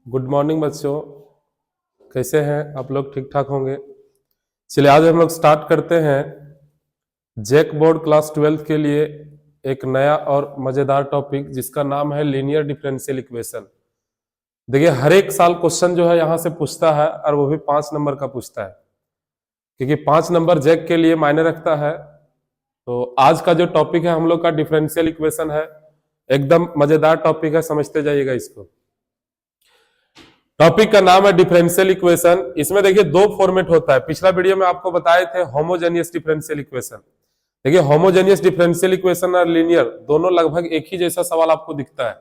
Good morning बच्चों। कैसे हैं आप लोग? ठीक ठाक होंगे। चलिए आज हम लोग स्टार्ट करते हैं जैक बोर्ड क्लास 12 के लिए एक नया और मजेदार टॉपिक जिसका नाम है लीनियर डिफरेंशियल इक्वेशन। देखिए हर एक साल क्वेश्चन जो है यहाँ से पूछता है और वो भी 5 नंबर का पूछता है, क्योंकि 5 नंबर जैक के लिए मायने रखता है। तो आज का जो टॉपिक है हम लोग का डिफरेंशियल इक्वेशन है। एकदम मजेदार टॉपिक है, समझते जाइएगा इसको। टॉपिक का नाम है डिफरेंशियल इक्वेशन। इसमें देखिए दो फॉर्मेट होता है। पिछला वीडियो में आपको बताए थे होमोजेनियस डिफरेंशियल इक्वेशन। देखिए होमोजेनियस डिफरेंशियल इक्वेशन और लीनियर दोनों लगभग एक ही जैसा सवाल आपको दिखता है,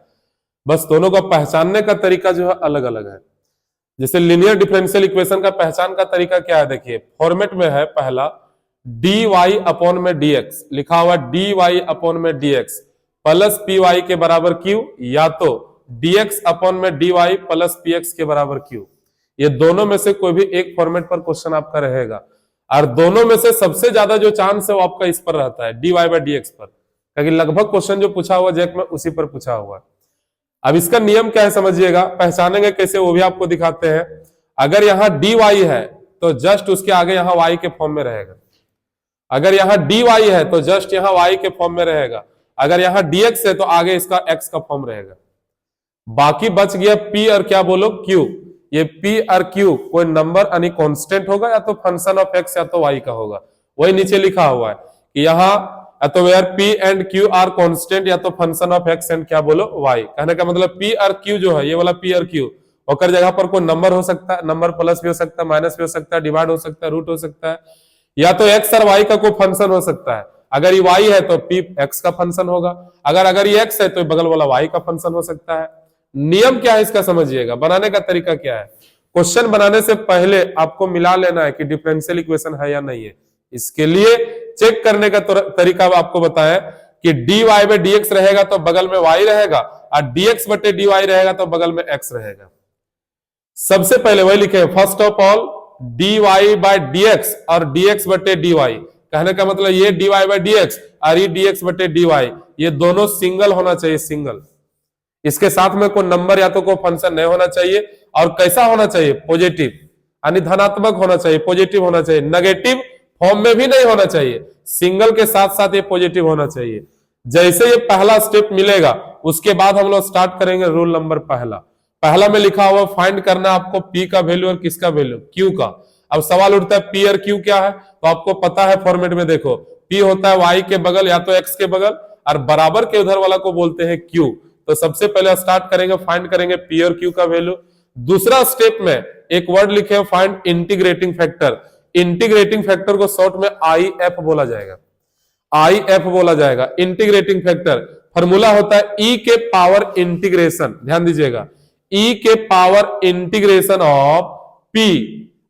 बस दोनों को पहचानने का तरीका जो है अलग अलग है। जैसे लीनियर डिफरेंशियल इक्वेशन का पहचान का तरीका क्या है, देखिए फॉर्मेट में है पहला डी वाई अपॉन में डी एक्स लिखा हुआ, डी वाई अपॉन में D X plus P Y के बराबर क्यू, या तो dx अपॉन में dy प्लस px के बराबर q। ये दोनों में से कोई भी एक फॉर्मेट पर क्वेश्चन आपका रहेगा, और दोनों में से सबसे ज्यादा जो चांस है वो आपका इस पर रहता है dy बाई dx पर, क्योंकि लगभग क्वेश्चन जो पूछा हुआ जैक में उसी पर पूछा हुआ है। अब इसका नियम क्या है समझिएगा, पहचानेंगे कैसे वो भी आपको दिखाते हैं। अगर यहाँ dy है तो जस्ट उसके आगे यहाँ y के फॉर्म में रहेगा। अगर यहाँ dy है तो जस्ट यहाँ y के फॉर्म में रहेगा। अगर यहाँ dx है तो आगे इसका x का फॉर्म रहेगा। बाकी बच गया P और क्या बोलो Q। ये P और Q कोई नंबर यानी कांस्टेंट होगा, या तो फंक्शन ऑफ x या तो y का होगा। वही नीचे लिखा हुआ है कि यहाँ या तो where P and Q are constant, या तो फंक्शन ऑफ x एंड क्या बोलो y। कहने का मतलब P और Q जो है, ये वाला P और Q होकर जगह पर कोई नंबर हो सकता है, नंबर प्लस भी हो सकता है, माइनस भी हो सकता है, डिवाइड हो सकता है, रूट हो सकता है, या तो x और y का कोई फंक्शन हो सकता है। अगर ये y है तो P x का फंक्शन होगा, अगर ये x है तो बगल वाला y का फंक्शन हो सकता है। नियम क्या है इसका समझिएगा, बनाने का तरीका क्या है। क्वेश्चन बनाने से पहले आपको मिला लेना है कि डिफरेंशियल इक्वेशन है या नहीं है। इसके लिए चेक करने का तरीका आपको बताया कि dy बाई dx रहेगा तो बगल में y रहेगा, और dx बटे dy रहेगा तो बगल में x रहेगा। सबसे पहले वही लिखे, first of all dy by dx और dx बटे dy। कहने का मतलब ये dy बाई dx और ये dx बटे dy, ये दोनों सिंगल होना चाहिए, सिंगल। इसके साथ में कोई नंबर या तो कोई फंक्शन नहीं होना चाहिए, और कैसा होना चाहिए, पॉजिटिव यानी धनात्मक होना चाहिए, पॉजिटिव होना चाहिए, नेगेटिव फॉर्म में भी नहीं होना चाहिए। सिंगल के साथ साथ ये पॉजिटिव होना चाहिए। जैसे ये पहला स्टेप मिलेगा उसके बाद हम लोग स्टार्ट करेंगे रूल नंबर पहला में लिखा हुआ फाइंड करना आपको P का वैल्यू और किसका वैल्यू, Q का। अब सवाल उठता है P और Q क्या है, तो आपको पता है फॉर्मेट में देखो, P होता है y के बगल या तो x के बगल, और बराबर के उधर वाला को बोलते हैं Q। तो सबसे पहले स्टार्ट करेंगे, फाइंड करेंगे P और Q का वैल्यू। दूसरा स्टेप में एक वर्ड लिखे find integrating factor. Integrating factor को शॉर्ट में IF बोला जाएगा, IF बोला जाएगा इंटीग्रेटिंग फैक्टर। फॉर्मूला होता है E के पावर इंटीग्रेशन, ध्यान दीजिएगा, E के पावर इंटीग्रेशन ऑफ P।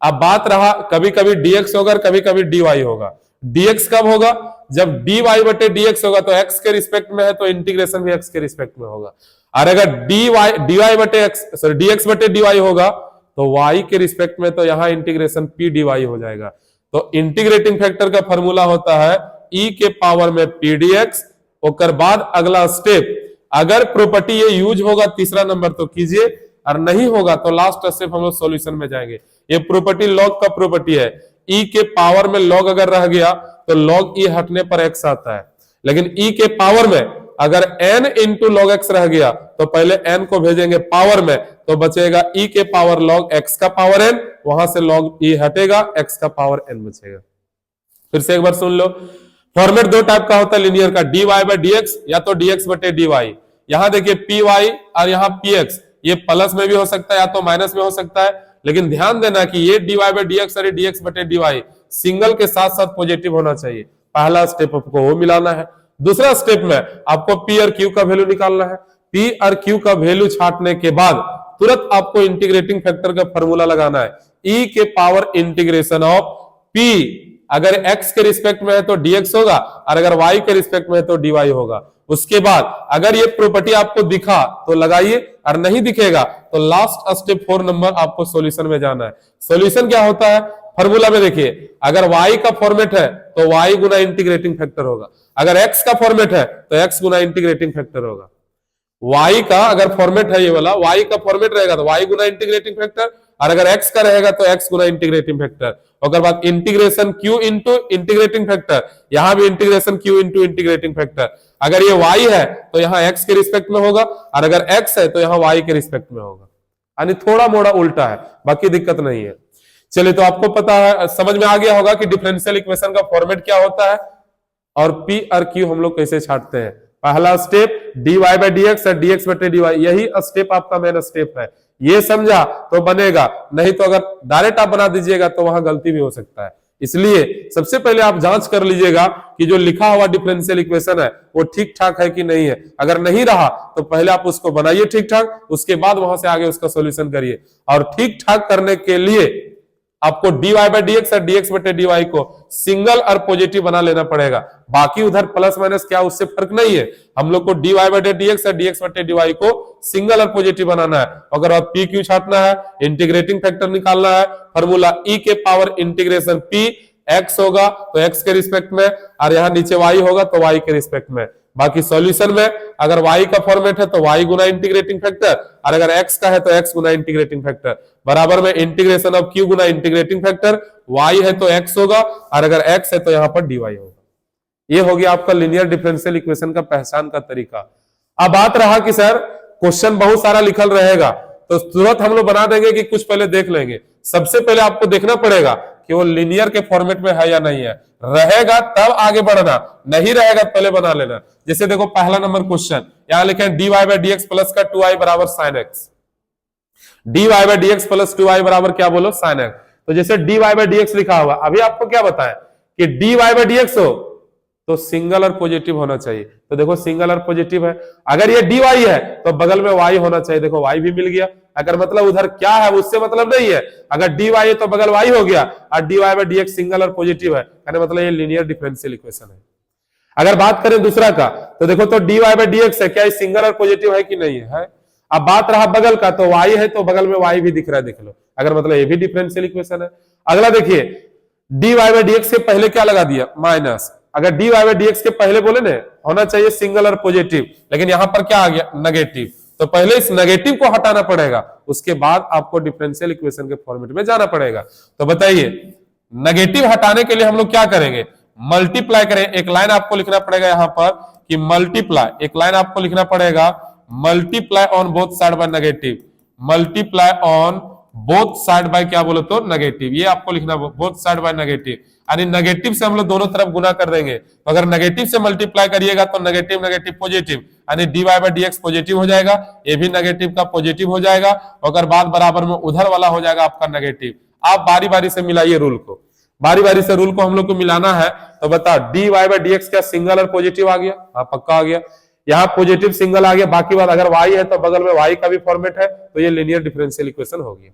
अब बात रहा कभी कभी dx होगा और कभी कभी dy होगा। dx कब होगा, जब dy बटे dx होगा तो x के रिस्पेक्ट में है तो इंटीग्रेशन भी x के रिस्पेक्ट में होगा। और अगर dy बटे x सॉरी dx बटे dy होगा तो y के रिस्पेक्ट में, तो यहां इंटीग्रेशन p dy हो जाएगा। तो इंटीग्रेटिंग फैक्टर का फॉर्मूला होता है e के पावर में p dx। और बाद अगला स्टेप, अगर प्रॉपर्टी ये यूज होगा तीसरा नंबर तो कीजिए, और नहीं होगा तो लास्ट स्टेप हम लोग सॉल्यूशन में जाएंगे। ये प्रॉपर्टी लॉग का प्रॉपर्टी है, e के पावर में लॉग अगर रह गया तो log e हटने पर x आता है, लेकिन e के पावर में अगर n इंटू लॉग एक्स रह गया तो पहले n को भेजेंगे पावर में, तो बचेगा e के पावर log x का पावर n, वहां से log e हटेगा, x का पावर n बचेगा। फिर से एक बार सुन लो, फॉर्मेट दो टाइप का होता है लीनियर का, dy बाई dx या तो dx बटे dy। यहां देखिए py और यहाँ px, ये प्लस में भी हो सकता है या तो माइनस में हो सकता है, लेकिन ध्यान देना कि ये dy बाई dx और dx बटे dy सिंगल के साथ साथ पॉजिटिव होना चाहिए। पहला स्टेप आपको वो मिलाना है। दूसरा स्टेप में आपको P और Q का वैल्यू निकालना है। P और Q का वैल्यू छांटने के बाद तुरंत आपको इंटीग्रेटिंग फैक्टर का फॉर्मूला लगाना है, E के पावर इंटीग्रेशन ऑफ P। अगर x के रिस्पेक्ट में है तो dx होगा, और अगर y के रिस्पेक्ट में है तो dy होगा। उसके बाद अगर ये प्रॉपर्टी आपको दिखा तो लगाइए, और नहीं दिखेगा तो लास्ट स्टेप 4 नंबर आपको सॉल्यूशन में जाना है। सॉल्यूशन क्या होता है, फॉर्मूला में देखिए, अगर y का फॉर्मेट है तो y गुना इंटीग्रेटिंग फैक्टर होगा, अगर x का फॉर्मेट है तो x गुना इंटीग्रेटिंग फैक्टर होगा। y का अगर फॉर्मेट है ये वाला, y का फॉर्मेट रहेगा तो y गुना इंटीग्रेटिंग फैक्टर, और अगर x का रहेगा तो x गुना इंटीग्रेटिंग फैक्टर। और बाद integration q into integrating factor, यहां भी integration q into integrating factor. अगर ये y है तो यहाँ x के रिस्पेक्ट में होगा, और अगर x है तो यहाँ y के रिस्पेक्ट में होगा। यानी थोड़ा मोड़ा उल्टा है, बाकी दिक्कत नहीं है। चलिए, तो आपको पता है, समझ में आ गया होगा कि डिफरेंशियल इक्वेशन का फॉर्मेट क्या होता है और P और Q हम लोग कैसे छांटते हैं। पहला step dy by D x और dx बटे dy, यही स्टेप आपका मेन स्टेप है। ये समझा तो बनेगा, नहीं तो अगर डायरेक्ट आप बना दीजिएगा तो वहां गलती भी हो सकता है। इसलिए सबसे पहले आप जांच कर लीजिएगा कि जो लिखा हुआ डिफरेंशियल इक्वेशन है वो ठीक ठाक है कि नहीं है। अगर नहीं रहा तो पहले आप उसको बनाइए ठीक ठाक, उसके बाद वहां से आगे उसका सॉल्यूशन करिए। और ठीक ठाक करने के लिए आपको dy बाई डी एक्स और dx बटे dy को सिंगल और पॉजिटिव बना लेना पड़ेगा। बाकी उधर प्लस माइनस क्या उससे फर्क नहीं है, हम लोग को dy बटे dx और dx बटे dy को सिंगल और पॉजिटिव बनाना है। अगर आप p क्यू छाटना है, इंटीग्रेटिंग फैक्टर निकालना है, फॉर्मूला e के पावर इंटीग्रेशन p x होगा तो x के रिस्पेक्ट में, और यहाँ नीचे y होगा तो y के रिस्पेक्ट में। बाकी सॉल्यूशन में अगर y का फॉर्मेट है तो y गुना इंटीग्रेटिंग फैक्टर, और अगर x का है तो x गुना इंटीग्रेटिंग फैक्टर, बराबर में इंटीग्रेशन ऑफ q गुना इंटीग्रेटिंग फैक्टर, y है तो x होगा, और अगर x है तो यहाँ पर dy होगा। ये हो गया आपका लीनियर डिफरेंशियल इक्वेशन का पहचान का तरीका। अब बात रहा कि सर क्वेश्चन बहुत सारा लिखल रहेगा तो तुरंत हम लोग बना देंगे कि कुछ पहले देख लेंगे। सबसे पहले आपको देखना पड़ेगा कि वो लीनियर के फॉर्मेट में है या नहीं है। रहेगा तब आगे बढ़ना, नहीं रहेगा पहले बना लेना। जैसे देखो पहला नंबर क्वेश्चन यहां लिखे dy by D X plus का 2i बराबर sine x, dy by D X plus 2i बराबर क्या बोलो साइन एक्स। तो जैसे dy बाई डी एक्स लिखा हुआ, अभी आपको क्या बताया कि dy बाई डी एक्स हो तो सिंगल और पॉजिटिव होना चाहिए। तो देखो सिंगल और पॉजिटिव है, अगर ये dy है तो बगल में y होना चाहिए। देखो y भी मिल गया, अगर मतलब उधर क्या है उससे मतलब नहीं है। अगर dy है तो बगल y हो गया, और dy by D x single और पॉजिटिव है, मतलब ये लीनियर डिफरेंशियल इक्वेशन है। अगर बात करें दूसरा का तो देखो तो dy बाई डी एक्स है, क्या ये सिंगल और पॉजिटिव है कि नहीं है। अब बात रहा बगल का, तो y है तो बगल में y भी दिख रहा है, देख लो, अगर मतलब ये भी डिफरेंशियल इक्वेशन है। अगला देखिए dy बाई डी एक्स से पहले क्या लगा दिया माइनस, अगर dy बाई डी एक्स के पहले बोले ना होना चाहिए सिंगल और पॉजिटिव, लेकिन यहां पर क्या आ गया नेगेटिव, तो पहले इस नेगेटिव को हटाना पड़ेगा, उसके बाद आपको डिफरेंशियल इक्वेशन के फॉर्मेट में जाना पड़ेगा। तो बताइए नेगेटिव हटाने के लिए हम लोग क्या करेंगे, मल्टीप्लाई करें। एक लाइन आपको लिखना पड़ेगा यहां पर कि मल्टीप्लाई, एक लाइन आपको लिखना पड़ेगा multiply on both side by negative, multiply on both side by क्या बोलो तो नेगेटिव, ये आपको लिखना बोथ साइड बाय नेगेटिव। यानी नेगेटिव से हम लोग दोनों तरफ गुना कर देंगे, तो अगर नेगेटिव से मल्टीप्लाई करिएगा तो नेगेटिव नेगेटिव पॉजिटिव, यानी dy by D x positive हो जाएगा, ये भी नेगेटिव का पॉजिटिव हो जाएगा, अगर बाद बराबर में उधर वाला हो जाएगा आपका नेगेटिव। आप बारी बारी से मिलाइए रूल को, बारी बारी से रूल को हम लोग को मिलाना है। तो बताओ dy बाई डी एक्स क्या सिंगल और पॉजिटिव आ गया, हाँ पक्का आ गया, यहाँ पॉजिटिव सिंगल आ गया। बाकी बात अगर y है तो बगल में y का भी फॉर्मेट है, तो ये लीनियर डिफरेंशियल इक्वेशन हो गया।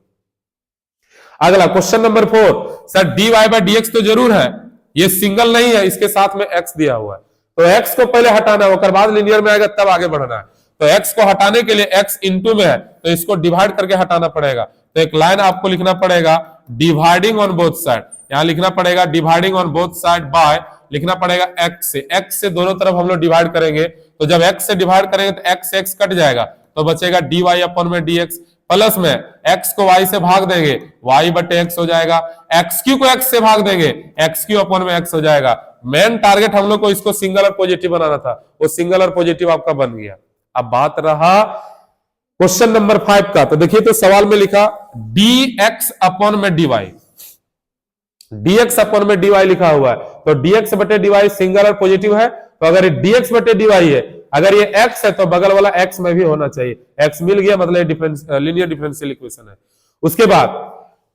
अगला question number 4, sir dy by D x तो जरूर है, ये सिंगल नहीं है, इसके साथ में x दिया हुआ है, तो x को पहले हटाना है, उसके बाद लीनियर में आएगा तब आगे बढ़ना है। तो x को हटाने के लिए x इंटू में है तो इसको डिवाइड करके हटाना पड़ेगा। तो एक लाइन आपको लिखना पड़ेगा डिवाइडिंग ऑन बोथ साइड, यहां लिखना पड़ेगा dividing on both side by, लिखना पड़ेगा x से दोनों तरफ हम लोग डिवाइड करेंगे। तो जब x से डिवाइड करेंगे तो x कट जाएगा, तो बचेगा dy अपन में dx, प्लस में x को y से भाग देंगे y बटे x हो जाएगा, xq को x से भाग देंगे xq अपन में x हो जाएगा। मेन टारगेट हम लोग को इसको सिंगल और पॉजिटिव बनाना था, वो सिंगल और पॉजिटिव आपका बन गया। अब बात रहा क्वेश्चन नंबर 5 का, तो देखिए तो सवाल में लिखा dx अपन में dy, dx अपन में dy लिखा हुआ है, तो dx बटे dy सिंगल और पॉजिटिव है, तो अगर dx बटे dy है, अगर ये x है तो बगल वाला x में भी होना चाहिए, x मिल गया, मतलब लीनियर डिफरेंशियल इक्वेशन है। उसके बाद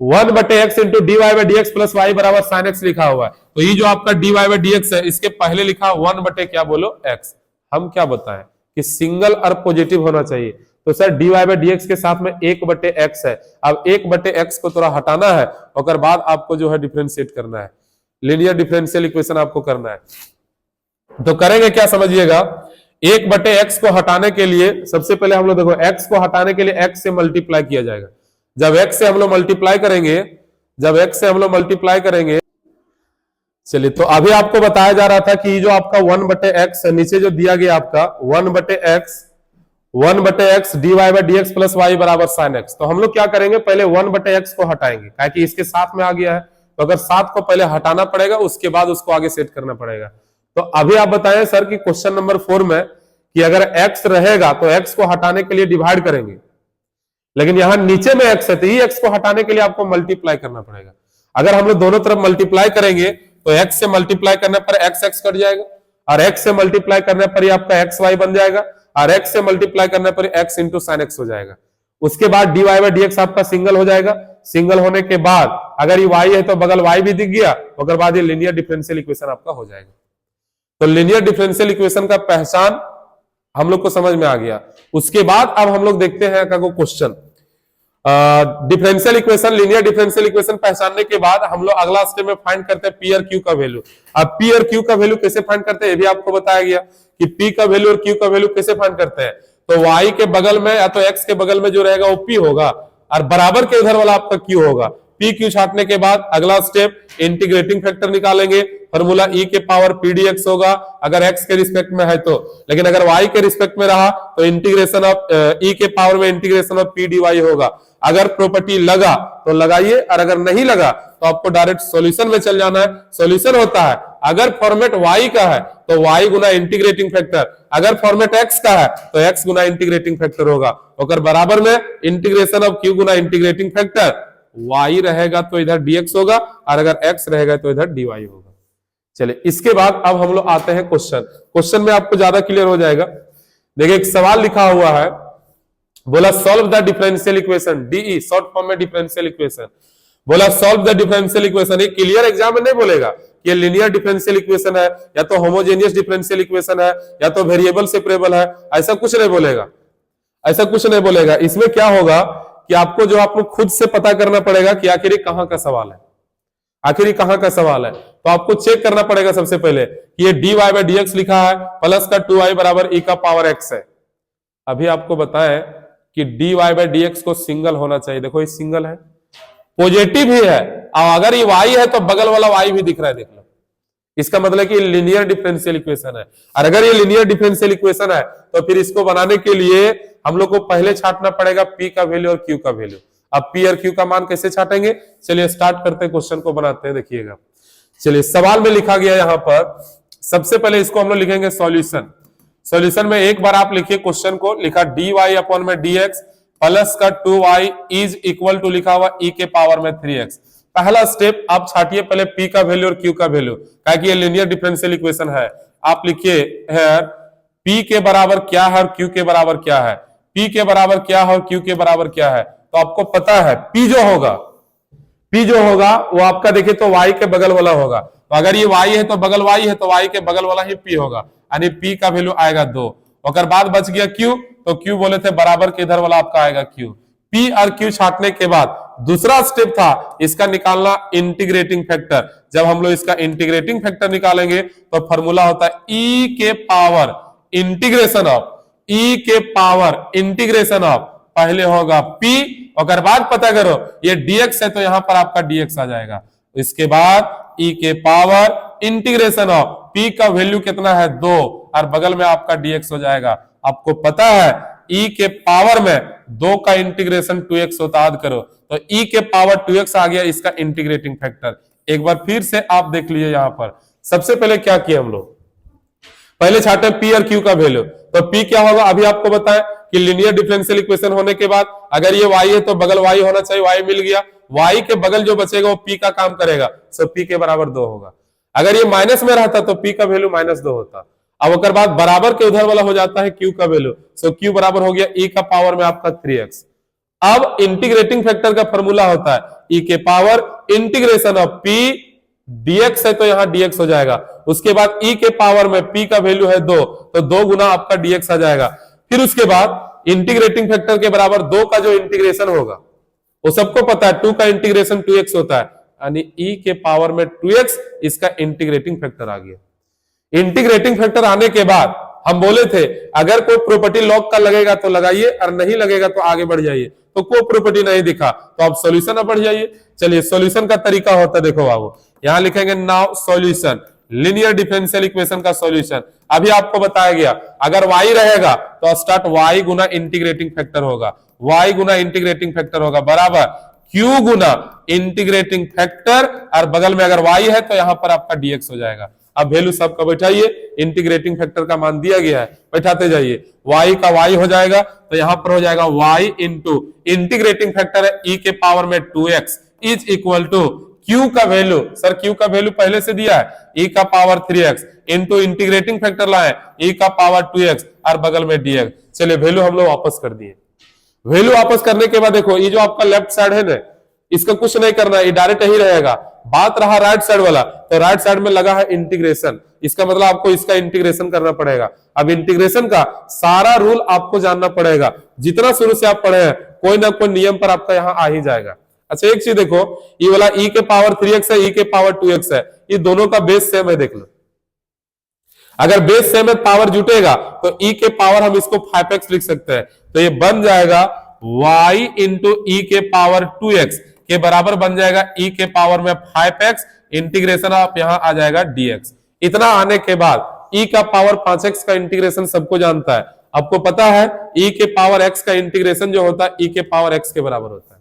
1 बटे X into D Y by D X plus Y बराबर साइन एक्स लिखा हुआ है, तो ये जो आपका D Y by D X है इसके पहले लिखा 1 बटे क्या बोलो एक्स। हम क्या बताएं कि सिंगल और पॉजिटिव होना चाहिए, तो sir D Y by D X के साथ में 1 बटे एक्स है। अब 1 बटे एक्स को थोड़ा हटाना है, और बाद आपको जो है डिफरेंशिएट करना है, लीनियर डिफरेंशियल इक्वेशन आपको करना है। तो करेंगे क्या समझिएगा, 1 बटे एक्स को हटाने के लिए सबसे पहले हम लोग देखो एक्स को हटाने के लिए एक्स से मल्टीप्लाई किया जाएगा। जब एक्स से हम लोग मल्टीप्लाई करेंगे, जब एक्स से हम लोग मल्टीप्लाई करेंगे, चलिए तो अभी आपको बताया जा रहा था कि जो आपका 1 बटे एक्स नीचे जो दिया गया आपका 1 बटे x 1/x dy/dx plus y बराबर sin x। तो हम लोग क्या करेंगे, पहले 1/x को हटाएंगे, क्योंकि इसके साथ में आ गया है, तो अगर साथ को पहले हटाना पड़ेगा, उसके बाद उसको आगे सेट करना पड़ेगा। तो अभी आप बताएं सर कि क्वेश्चन नंबर 4 में कि अगर x रहेगा तो x को हटाने के लिए डिवाइड करेंगे, लेकिन यहां नीचे में x है तो x को हटाने के लिए आपको मल्टीप्लाई करना पड़ेगा। अगर हम लोग दोनों तरफ मल्टीप्लाई करेंगे तो x से मल्टीप्लाई करने पर x कट जाएगा, और x से मल्टीप्लाई करने पर आपका xy बन जाएगा, और x से मल्टीप्लाई करने पर x इंटू साइन एक्स हो जाएगा। उसके बाद dy/dx आपका सिंगल हो जाएगा। सिंगल होने के बाद अगर ये y है तो बगल y भी दिख गया, अगर बाद ये लीनियर डिफरेंशियल इक्वेशन आपका हो जाएगा। तो लीनियर डिफरेंशियल इक्वेशन का पहचान हम लोग को समझ में आ गया। उसके बाद अब हम लोग देखते हैं question differential equation, linear differential equation पहचानने के बाद हम लोग अगला स्टेप में फाइंड करते हैं पी और क्यू का वैल्यू। अब पी और क्यू का वैल्यू कैसे फाइंड करते हैं ये भी आपको बताया गया कि पी का वैल्यू और क्यू का वैल्यू कैसे फाइंड करते हैं। तो वाई के बगल में या तो एक्स के बगल में जो रहेगा वो पी होगा, और बराबर के इधर वाला आपका क्यू होगा। पी क्यू छाटने के बाद अगला स्टेप इंटीग्रेटिंग फैक्टर निकालेंगे, फॉर्मूला ई के पावर पी डी एक्स होगा अगर एक्स के रिस्पेक्ट में है तो, लेकिन अगर वाई के रिस्पेक्ट में रहा तो इंटीग्रेशन ऑफ ई के पावर में integration of P D Y होगा। अगर प्रॉपर्टी लगा तो लगाइए, और अगर नहीं लगा तो आपको डायरेक्ट सॉल्यूशन में चल जाना है। सॉल्यूशन होता है अगर फॉर्मेट y का है तो y गुना इंटीग्रेटिंग फैक्टर, अगर फॉर्मेट x का है तो x गुना इंटीग्रेटिंग फैक्टर होगा। अगर बराबर में इंटीग्रेशन ऑफ q गुना इंटीग्रेटिंग फैक्टर, y रहेगा तो इधर dx होगा, और अगर x रहेगा तो इधर dy होगा। चलिए इसके बाद अब हम लोग आते हैं क्वेश्चन में आपको ज्यादा क्लियर हो जाएगा। देखिए एक सवाल लिखा हुआ है, बोला solve the differential equation, DE short form में डिफरेंशियल इक्वेशन। बोला सॉल्व द डिफरेंशियल इक्वेशन, ये क्लियर एग्जाम में नहीं बोलेगा कि ये लीनियर डिफरेंशियल इक्वेशन है या तो होमोजेनियस डिफरेंशियल इक्वेशन है या तो वेरिएबल सेपरेबल है, ऐसा कुछ नहीं बोलेगा, ऐसा कुछ नहीं बोलेगा। इसमें क्या होगा कि आपको जो आपको खुद से पता करना पड़ेगा कि आखिर कहां का सवाल है, आखिर कहां का सवाल है। तो आपको चेक करना पड़ेगा सबसे पहले कि ये dy/dx लिखा है प्लस का 2y बराबर e का पावर x है। अभी आपको बताएं कि dy/dx को सिंगल होना चाहिए, देखो ये सिंगल है, पॉजिटिव ही है, और अगर ये y है तो बगल वाला y भी दिख रहा है, देख लो। इसका मतलब कि लीनियर डिफरेंशियल इक्वेशन है, और अगर ये लीनियर डिफरेंशियल इक्वेशन है तो फिर इसको बनाने के लिए हम लोग को पहले छाटना पड़ेगा p का वैल्यू और q का वैल्यू। अब p और q का मान कैसे छाटेंगे, चलिए स्टार्ट करते हैं, क्वेश्चन को बनाते हैं। देखिएगा चलिए सवाल में लिखा गया यहां पर, सबसे पहले इसको हम लोग लिखेंगे सॉल्यूशन। सॉल्यूशन में एक बार आप लिखिए क्वेश्चन को, लिखा dy/dx प्लस का 2y इज इक्वल टू लिखा हुआ e के पावर में 3x। पहला स्टेप आप छाटिए पहले p का वैल्यू और q का वैल्यू, क्योंकि ये लीनियर डिफरेंशियल इक्वेशन है। आप लिखिए है p के बराबर क्या है और q के बराबर क्या है, p के बराबर क्या है और q के बराबर क्या है। तो आपको पता है p जो होगा वो आपका देखिए तो y के बगल वाला होगा, तो अगर ये y है तो बगल y है तो y के बगल वाला ही p होगा, यानी p का वैल्यू आएगा 2। अगर बाद बच गया q, तो q बोले थे बराबर के इधर वाला आपका आएगा q। p और q छाटने के बाद दूसरा स्टेप था इसका निकालना इंटीग्रेटिंग फैक्टर। जब हम लोग इसका इंटीग्रेटिंग फैक्टर निकालेंगे तो फॉर्मूला होता है e के पावर इंटीग्रेशन ऑफ पहले होगा p, अगर बाद पता करो ये dx है तो यहां पर आपका dx आ जाएगा। इसके बाद e के पावर इंटीग्रेशन ऑफ p का वैल्यू कितना है 2, और बगल में आपका dx हो जाएगा। आपको पता है e के पावर में 2 का इंटीग्रेशन 2x होता है, करो तो e के पावर 2x आ गया इसका इंटीग्रेटिंग फैक्टर। एक बार फिर से आप देख लीजिए यहां पर, सबसे पहले क्या किया हम लोग, पहले छाटे p और q का वैल्यू। तो p क्या होगा अभी आपको बताएं कि लीनियर डिफरेंशियल इक्वेशन होने के बाद अगर ये y है तो बगल y होना चाहिए, y मिल गया, y के बगल जो बचेगा वो p का काम करेगा, सो p के बराबर 2 होगा। अगर ये माइनस में रहता तो p का वैल्यू -2 होता। अब अगर बात बराबर के उधर वाला हो जाता है q का वैल्यू, सो q बराबर हो गया e का पावर में आपका 3x। अब इंटीग्रेटिंग फैक्टर का फॉर्मूला होता है e के power integration of p dx है तो यहां dx हो जाएगा। उसके बाद e के पावर में p का वैल्यू है 2, तो 2 गुना आपका dx आ जाएगा। फिर उसके बाद इंटीग्रेटिंग फैक्टर के बराबर 2 का जो इंटीग्रेशन होगा वो सबको पता है 2 का इंटीग्रेशन 2x होता है, यानी e के पावर में 2x इसका इंटीग्रेटिंग फैक्टर आ गया। इंटीग्रेटिंग फैक्टर आने के बाद हम बोले थे अगर कोई प्रॉपर्टी लॉग का लगेगा तो लगाइए और नहीं लगेगा तो आगे बढ़ जाइए। तो कोई प्रॉपर्टी नहीं दिखा तो आप सॉल्यूशन पर बढ़ जाइए। चलिए सॉल्यूशन का तरीका होता है, देखो बाबू यहां लिखेंगे now solution, linear differential equation का सॉल्यूशन। अभी आपको बताया गया अगर y रहेगा तो स्टार्ट y गुना इंटीग्रेटिंग फैक्टर होगा, y गुना इंटीग्रेटिंग फैक्टर होगा बराबर q गुना इंटीग्रेटिंग फैक्टर, और बगल में अगर y है तो यहां पर आपका dx हो जाएगा। अब वैल्यू सबका बैठाइए, इंटीग्रेटिंग फैक्टर का मान दिया गया है, बैठाते जाइए। y का y हो जाएगा तो यहां पर हो जाएगा y इंटू इंटीग्रेटिंग फैक्टर है e के पावर में 2x is equal to q का वैल्यू, सर q का वैल्यू पहले से दिया है e का power 3x into integrating factor लाए e का पावर 2x और बगल में dx। चलिए वैल्यू हम लोग वापस कर दिए। वैल्यू वापस करने के बाद देखो ये जो आपका लेफ्ट साइड है ना, इसका कुछ नहीं करना, ये डायरेक्ट यही रहेगा। बात रहा राइट साइड वाला, तो राइट साइड में लगा है इंटीग्रेशन, इसका मतलब आपको इसका इंटीग्रेशन करना पड़ेगा। अब इंटीग्रेशन का सारा रूल आपको जानना पड़ेगा, जितना शुरू से आप पढ़े हैं कोई ना कोई नियम पर आपका यहाँ आ ही जाएगा। अच्छा एक चीज देखो, ये वाला e के पावर 3x है, e के पावर 2x है, ये दोनों का बेस सेम है। देख लो अगर बेस सेम है पावर जुटेगा तो e के पावर हम इसको 5x लिख सकते हैं, तो ये बन जाएगा y इंटू e के पावर 2x के बराबर बन जाएगा e के पावर में 5x, इंटीग्रेशन आप यहां आ जाएगा dx। इतना आने के बाद e का पावर 5x का इंटीग्रेशन सबको जानता है, आपको पता है e के पावर x का इंटीग्रेशन जो होता है e के पावर x के बराबर होता है।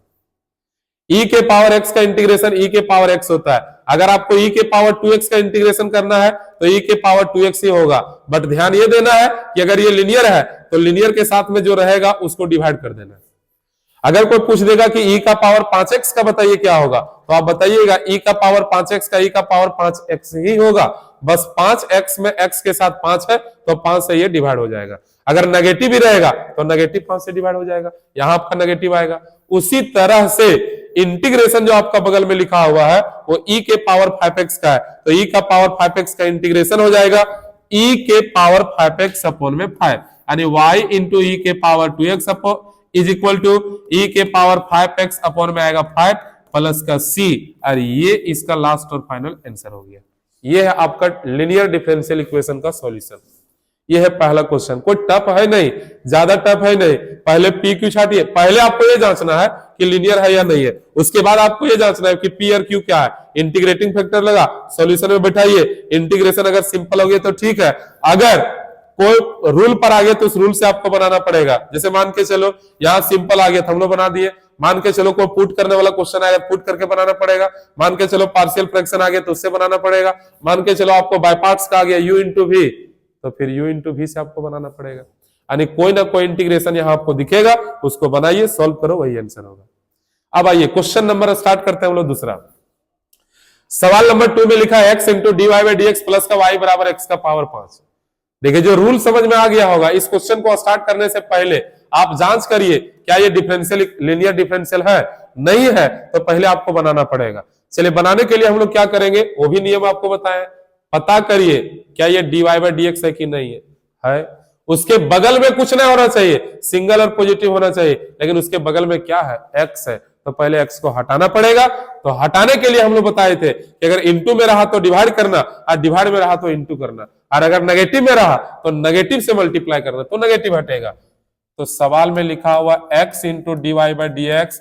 e के पावर x का इंटीग्रेशन e के पावर x होता है। अगर आपको e के पावर 2x का इंटीग्रेशन करना है तो e के पावर 2x ही होगा, बट ध्यान ये देना है कि अगर ये लिनियर है तो लिनियर के साथ में जो रहेगा उसको डिवाइड कर देना है। अगर कोई पूछ देगा कि e का पावर 5x का बताइए क्या होगा, तो आप बताइएगा e का पावर 5x का e का पावर 5x ही होगा, बस 5x में x के साथ 5 है तो 5 से ये डिवाइड हो जाएगा। अगर नेगेटिव भी रहेगा तो नेगेटिव 5 से डिवाइड हो जाएगा, यहां आपका नेगेटिव आएगा। उसी तरह से इंटीग्रेशन जो आपका बगल में लिखा हुआ है वो e के पावर 5x का है, तो e का पावर 5x का इंटीग्रेशन हो जाएगा e के पावर 5x अपॉन में 5, यानी y इंटू e के power 2x upon is equal to e के पावर 5x अपॉन में आएगा 5 प्लस का c, और ये इसका लास्ट और फाइनल आंसर हो गया। ये है आपका लीनियर डिफरेंशियल इक्वेशन का सॉल्यूशन। ये है पहला क्वेश्चन, कोई टफ है नहीं, ज्यादा टफ है नहीं। पहले पी क्यू छाटिए, पहले आपको ये जांचना है कि लीनियर है या नहीं है, उसके बाद आपको ये जांचना है कि पी और क्यू क्या है। इंटीग्रेटिंग फैक्टर लगा, सॉल्यूशन में बैठाइए, इंटीग्रेशन अगर सिंपल हो गया तो ठीक है, अगर कोई रूल पर आ गया तो उस रूल से आपको बनाना पड़ेगा। जैसे मान के चलो यहाँ सिंपल आ गया, हम लोग बना दिए। मान के चलो कोई पुट करने वाला क्वेश्चन आया, पुट करके बनाना पड़ेगा। मान के चलो पार्शियल फ्रैक्शन आ गया तो उससे बनाना पड़ेगा। मान के चलो आपको बाय पार्ट्स का आ गया u इंटू वी, तो फिर u इंटू वी से आपको बनाना पड़ेगा। यानी कोई ना कोई इंटीग्रेशन यहाँ आपको दिखेगा, उसको बनाइए, सॉल्व करो, वही आंसर होगा। अब आइए क्वेश्चन नंबर स्टार्ट करते हैं हम लोग दूसरा। सवाल नंबर 2 में लिखा है x into D Y by D X plus का y बराबर x का पावर 5। देखिए जो रूल समझ में आ गया होगा, इस क्वेश्चन को स्टार्ट करने से पहले आप जांच करिए क्या ये डिफरेंशियल लीनियर डिफरेंशियल है, नहीं है तो पहले आपको बनाना पड़ेगा। चलिए बनाने के लिए हम लोग क्या करेंगे, वो भी नियम आपको बताएं। पता करिए क्या ये dy बाई डी एक्स है कि नहीं है। उसके बगल में कुछ नहीं होना चाहिए, सिंगल और पॉजिटिव होना चाहिए, लेकिन उसके बगल में क्या है, x है, तो पहले x को हटाना पड़ेगा। तो हटाने के लिए हम लोग बताए थे कि अगर इंटू में रहा तो डिवाइड करना, और डिवाइड में रहा तो इंटू करना, और अगर नेगेटिव में रहा तो नेगेटिव से मल्टीप्लाई करना, तो नेगेटिव हटेगा। तो सवाल में लिखा हुआ x into D Y by D X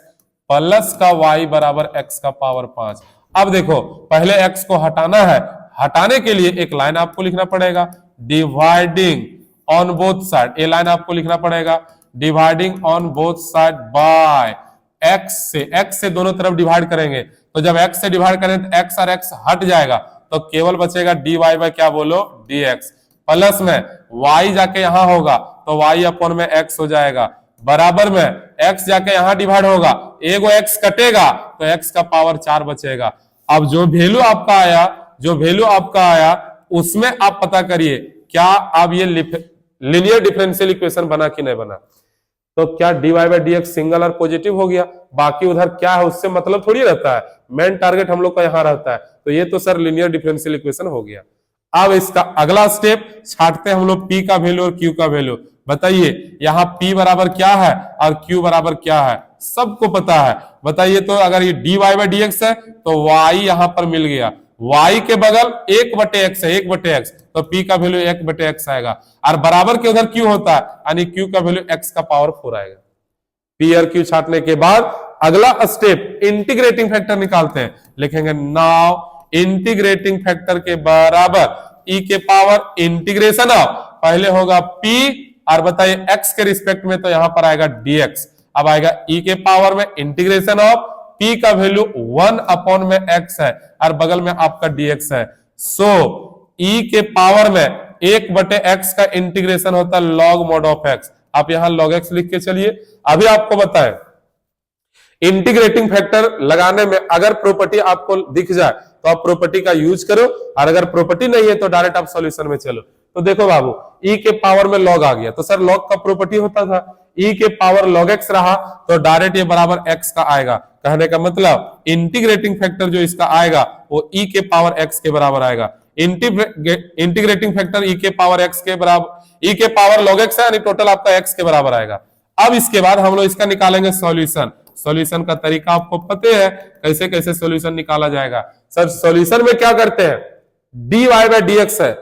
plus का y बराबर x का पावर 5। अब देखो पहले x को हटाना है, हटाने के लिए एक लाइन आपको लिखना पड़ेगा, डिवाइडिंग ऑन बोथ साइड। ये लाइन आपको लिखना पड़ेगा, dividing on both side by x से दोनों तरफ डिवाइड करेंगे। तो जब x से डिवाइड करें तो x और x हट जाएगा, तो केवल बचेगा dy बाय क्या बोलो dx, प्लस में y जाके यहां होगा तो y अपॉन में x हो जाएगा, बराबर में x जाके यहां डिवाइड होगा, एगो x कटेगा तो x का पावर 4 बचेगा। अब जो वैल्यू आपका आया उसमें आप पता करिए क्या अब ये लीनियर डिफरेंशियल इक्वेशन बना कि नहीं बना। तो क्या dy by D x single और पॉजिटिव हो गया, बाकी उधर क्या है उससे मतलब थोड़ी रहता है, मेन टारगेट हम लोग का यहां रहता है। तो ये तो सर लीनियर डिफरेंशियल इक्वेशन हो गया। अब इसका अगला स्टेप छाटते हैं हम लोग p का वैल्यू और q का वैल्यू। बताइए यहाँ p बराबर क्या है और q बराबर क्या है, सबको पता है। बताइए तो अगर ये dy बाई डी एक्स है तो y यहां पर मिल गया, y के बगल 1/x है, 1/x, तो p का वैल्यू 1/x आएगा, और बराबर के उधर q होता है, यानी q का वैल्यू x का पावर 4 आएगा। p और q छाटने के बाद अगला स्टेप इंटीग्रेटिंग फैक्टर निकालते हैं, लिखेंगे नाउ इंटीग्रेटिंग फैक्टर के बराबर ई के पावर इंटीग्रेशन ऑफ, पहले होगा p और बताइए x के रिस्पेक्ट में, तो यहां पर आएगा dx। अब आएगा e के पावर में इंटीग्रेशन ऑफ p का वैल्यू 1 अपॉन में x है और बगल में आपका dx है। सो e के पावर में 1/x का इंटीग्रेशन होता है log mod ऑफ x। आप यहां log x लिख के चलिए। अभी आपको बताएं इंटीग्रेटिंग फैक्टर लगाने में अगर प्रॉपर्टी आपको दिख जाए तो आप प्रॉपर्टी का यूज करो, और अगर प्रॉपर्टी नहीं है तो डायरेक्ट आप सॉल्यूशन में चलो। तो देखो बाबू, e के पावर में log आ गया, तो सर log का प्रॉपर्टी होता था e के पावर log x रहा तो डायरेक्ट ये बराबर x का आएगा। कहने का मतलब इंटीग्रेटिंग फैक्टर जो इसका आएगा वो e के पावर x के बराबर आएगा। इंटीग्रेटिंग फैक्टर e के पावर x के बराबर, e के पावर log x है यानी टोटल आपका x के बराबर आएगा। अब इसके बाद हम लोग इसका निकालेंगे सॉल्यूशन। सॉल्यूशन का तरीका आपको पता है, कैसे कैसे सॉल्यूशन निकाला जाएगा। सर सॉल्यूशन में क्या करते हैं, dy बाय dx है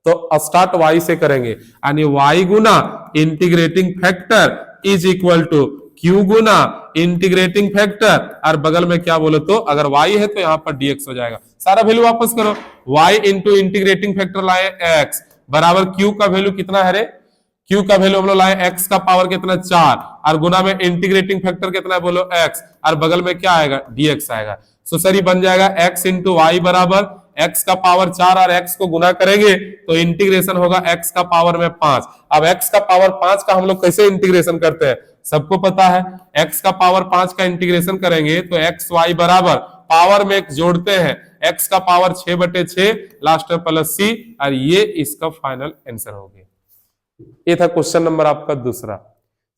तो स्टार्ट y से करेंगे, यानी y गुना integrating factor is equal to q गुना इंटीग्रेटिंग फैक्टर, और बगल में क्या बोलो तो अगर y है तो यहां पर dx हो जाएगा। सारा वैल्यू वापस करो, y इंटू इंटीग्रेटिंग फैक्टर लाए x बराबर q का वैल्यू कितना है रे, q का वैल्यू हम लोग लाए x का पावर कितना 4, और गुना में इंटीग्रेटिंग फैक्टर कितना है बोलो x, और बगल में क्या आएगा dx आएगा। सो सर ये बन जाएगा x इंटू वाई बराबर x का पावर 4 और x को गुना करेंगे तो इंटीग्रेशन होगा x का पावर में 5। अब x का पावर 5 का हम लोग कैसे इंटीग्रेशन करते हैं, सबको पता है। x का पावर 5 का इंटीग्रेशन करेंगे तो x y बराबर पावर में एक जोड़ते हैं, x का पावर 6/6 लास्ट में प्लस c, और ये इसका फाइनल आंसर हो गया। ये था क्वेश्चन नंबर आपका दूसरा।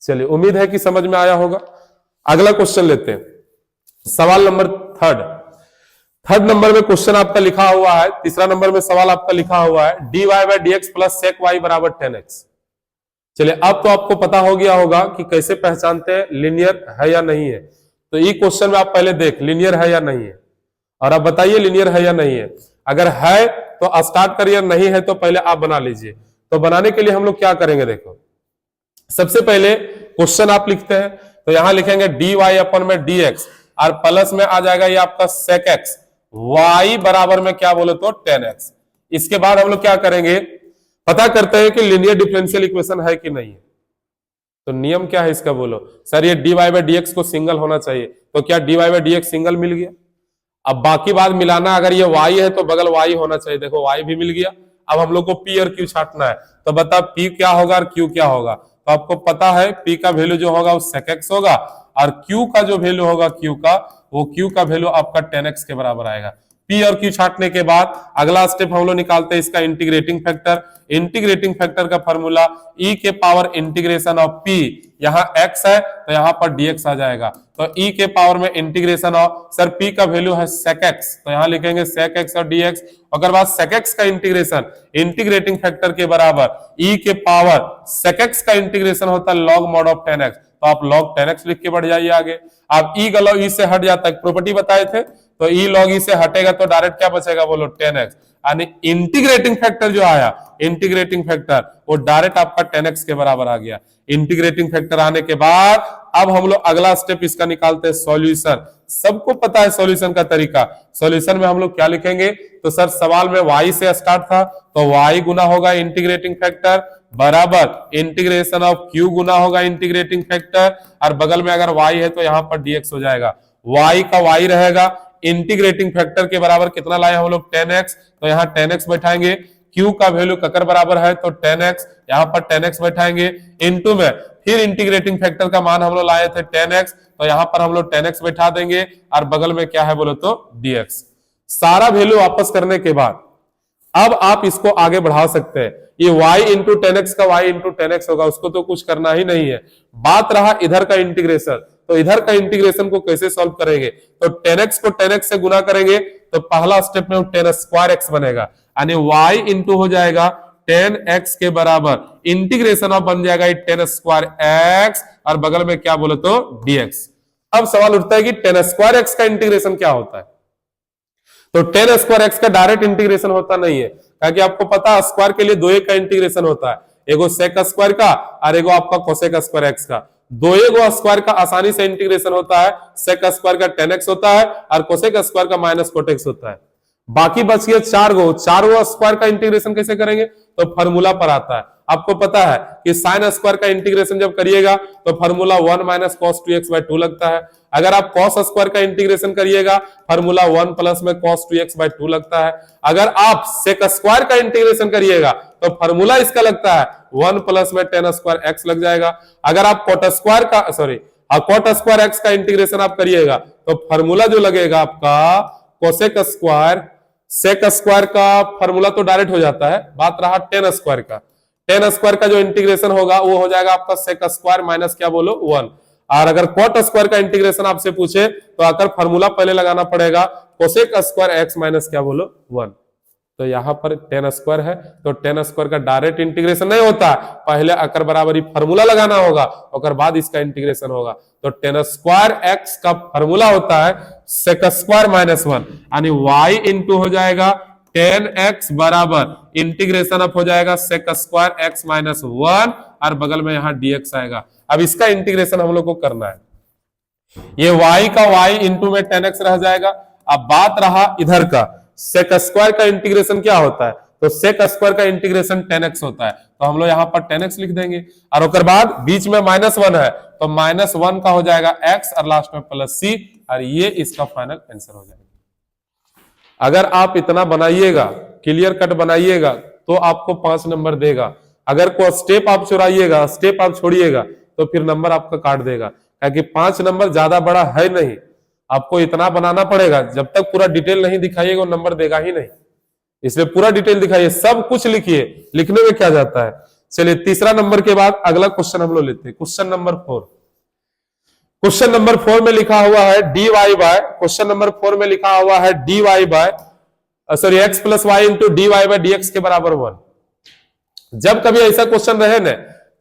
चलिए उम्मीद है कि समझ में आया होगा। अगला क्वेश्चन लेते हैं, सवाल नंबर थर्ड नंबर में क्वेश्चन आपका लिखा हुआ है, तीसरा नंबर में सवाल आपका लिखा हुआ है dy by dx plus sec y बराबर 10x। चलिए अब तो आपको पता हो गया होगा कि कैसे पहचानते हैं लीनियर है या नहीं है। तो ये क्वेश्चन में आप पहले देख लीनियर है या नहीं है, और आप बताइए लीनियर है या नहीं है। अगर है तो स्टार्ट करिए, नहीं है तो पहले आप बना लीजिए। तो बनाने के लिए हम लोग क्या करेंगे, देखो सबसे पहले क्वेश्चन आप लिखते हैं तो यहां लिखेंगे dy अपन में dx, और प्लस में आ जाएगा ये आपका sec x, y बराबर में क्या बोले तो 10x। इसके बाद हम लोग क्या करेंगे, पता करते हैं कि लीनियर डिफरेंशियल इक्वेशन है कि नहीं है। तो नियम क्या है इसका बोलो, सर ये dy बाय dx को सिंगल होना चाहिए, तो क्या dy बाय dx सिंगल मिल गया। अब बाकी बात मिलाना, अगर ये y है तो बगल y होना चाहिए, देखो y भी मिल गया। अब हम लोग को p और q छाटना है, तो बता p क्या होगा और q क्या होगा। तो आपको पता है p का वैल्यू जो होगा वो sec x होगा, और q का जो वैल्यू होगा q का, वो q का वैल्यू आपका 10x के बराबर आएगा। p और q छाटने के बाद अगला स्टेप हम लोग निकालते हैं इसका इंटीग्रेटिंग फैक्टर। इंटीग्रेटिंग फैक्टर का फॉर्मूला e के पावर इंटीग्रेशन ऑफ p, यहाँ x है तो यहाँ पर dx आ जाएगा। तो e के पावर में इंटीग्रेशन ऑफ, सर p का वैल्यू है sec x, तो यहाँ लिखेंगे sec x और dx। अगर बात sec x का इंटीग्रेशन इंटीग्रेटिंग फैक्टर के बराबर e के पावर sec x का इंटीग्रेशन होता है log mod ऑफ 10x, तो आप log 10x लिख के बढ़ जाइए आगे। आप e गलो e से हट जाता है, प्रॉपर्टी बताए थे, तो e log e से हटेगा तो डायरेक्ट क्या बचेगा बोलो 10x, यानी इंटीग्रेटिंग फैक्टर जो आया, इंटीग्रेटिंग फैक्टर वो डायरेक्ट आपका 10x के बराबर आ गया। इंटीग्रेटिंग फैक्टर आने के बाद अब हम लोग अगला स्टेप इसका निकालते हैं सॉल्यूशन। सबको पता है सॉल्यूशन का तरीका। सॉल्यूशन में हम लोग क्या लिखेंगे, तो सर सवाल में y से स्टार्ट था तो y गुना होगा इंटीग्रेटिंग फैक्टर बराबर इंटीग्रेशन ऑफ q गुना होगा इंटीग्रेटिंग फैक्टर, और बगल में अगर y है तो यहाँ पर dx हो जाएगा। y का y रहेगा, इंटीग्रेटिंग फैक्टर के बराबर कितना लाए हम लोग 10x, तो यहाँ 10x बैठाएंगे। q का वैल्यू ककर बराबर है तो 10x, यहाँ पर 10x बैठाएंगे, इनटू में फिर इंटीग्रेटिंग फैक्टर का मान हम लोग लाए थे 10x, तो यहाँ पर हम लोग 10x बैठा देंगे, और बगल में क्या है बोलो तो dx। सारा वैल्यू वापस करने के बाद अब आप इसको आगे बढ़ा सकते हैं। ये y इंटू 10x का y इंटू 10x होगा, उसको तो कुछ करना ही नहीं है। बात रहा इधर का इंटीग्रेशन, तो इधर का इंटीग्रेशन को कैसे सॉल्व करेंगे, तो 10x को 10x से गुना करेंगे तो पहला स्टेप में 10 स्क्वायर x बनेगा, यानी y इंटू हो जाएगा 10x के बराबर इंटीग्रेशन ऑफ बन जाएगा 10 स्क्वायर x, और बगल में क्या बोले तो dx। अब सवाल उठता है कि 10 स्क्वायर x का इंटीग्रेशन क्या होता है, तो 10 स्क्वायर x का डायरेक्ट इंटीग्रेशन होता नहीं है, क्योंकि आपको पता है स्क्वायर के लिए दो एक का इंटीग्रेशन होता है, एगो सेक स्क्वायर का और एगो आपका कोसेक स्क्वायर x का। दो एगो स्क्वायर का आसानी से इंटीग्रेशन होता है, सेक स्क्वायर का 10x होता है और कोसेक स्क्वायर का माइनस कोटेक्स होता है। बाकी बच गए 4 गो, 4 गो स्क्वायर का इंटीग्रेशन कैसे करेंगे? तो फॉर्मूला पर आता है। आपको पता है कि साइन स्क्वायर का इंटीग्रेशन जब करिएगा तो फॉर्मूला 1 माइनस कॉस 2x/2 लगता है। अगर आप कॉस स्क्वायर का इंटीग्रेशन करिएगा फॉर्मूला 1 प्लस में कॉस 2x/2 लगता है। अगर आप सेक स्क्वायर का इंटीग्रेशन करिएगा तो फॉर्मूला इसका लगता है 1 प्लस में tan स्क्वायर x लग जाएगा। अगर आप कॉट स्क्वायर का कॉट स्क्वायर x का इंटीग्रेशन आप करिएगा तो फॉर्मूला जो लगेगा आपका कोसेक स्क्वायर, सेक स्क्वायर का फॉर्मूला तो डायरेक्ट हो जाता है, बात रहा tan स्क्वायर का। tan स्क्वायर का जो इंटीग्रेशन होगा वो हो जाएगा आपका सेक स्क्वायर माइनस क्या बोलो 1। और अगर कॉट स्क्वायर का इंटीग्रेशन आपसे पूछे तो आकर फॉर्मूला पहले लगाना पड़ेगा कोसेक स्क्वायर x माइनस क्या बोलो 1। तो यहां पर tan स्क्वायर है तो tan स्क्वायर का डायरेक्ट इंटीग्रेशन नहीं होता, पहले आकर बराबरी फॉर्मूला लगाना होगा और बाद इसका इंटीग्रेशन होगा। तो tan स्क्वायर x का फॉर्मूला होता है सेक स्क्वायर माइनस 1, यानी y इंटू हो जाएगा tan x बराबर इंटीग्रेशन अप हो जाएगा सेक स्क्वायर x माइनस 1 और बगल में यहां dx आएगा। अब इसका इंटीग्रेशन हम लोग को करना है। ये y का y इंटू में tan x रह जाएगा। अब बात रहा इधर का सेक स्क्वायर का इंटीग्रेशन क्या होता है? तो सेक स्क्वायर का इंटीग्रेशन tan x होता है, तो हम लोग यहां पर tan x लिख देंगे और उसके बाद बीच में -1 है तो -1 का हो जाएगा x और लास्ट में प्लस c और ये इसका फाइनल आंसर हो जाएगा। अगर आप इतना बनाइएगा, क्लियर कट बनाइएगा तो आपको 5 नंबर देगा। अगर कोई स्टेप आप चुराइएगा, स्टेप आप छोड़िएगा तो फिर नंबर आपका काट देगा, क्योंकि 5 नंबर ज्यादा बड़ा है नहीं, आपको इतना बनाना पड़ेगा। जब तक पूरा डिटेल नहीं दिखाइएगा वो नंबर देगा ही नहीं, इसलिए पूरा डिटेल दिखाइए, सब कुछ लिखिए, लिखने में क्या जाता है। चलिए तीसरा नंबर के बाद अगला क्वेश्चन हम लोग लेते हैं, क्वेश्चन नंबर 4। क्वेश्चन नंबर 4 में लिखा हुआ है dy बाय, क्वेश्चन नंबर 4 में लिखा हुआ है dy by x plus Y into dy by dx के बराबर 1। जब कभी ऐसा क्वेश्चन रहे ना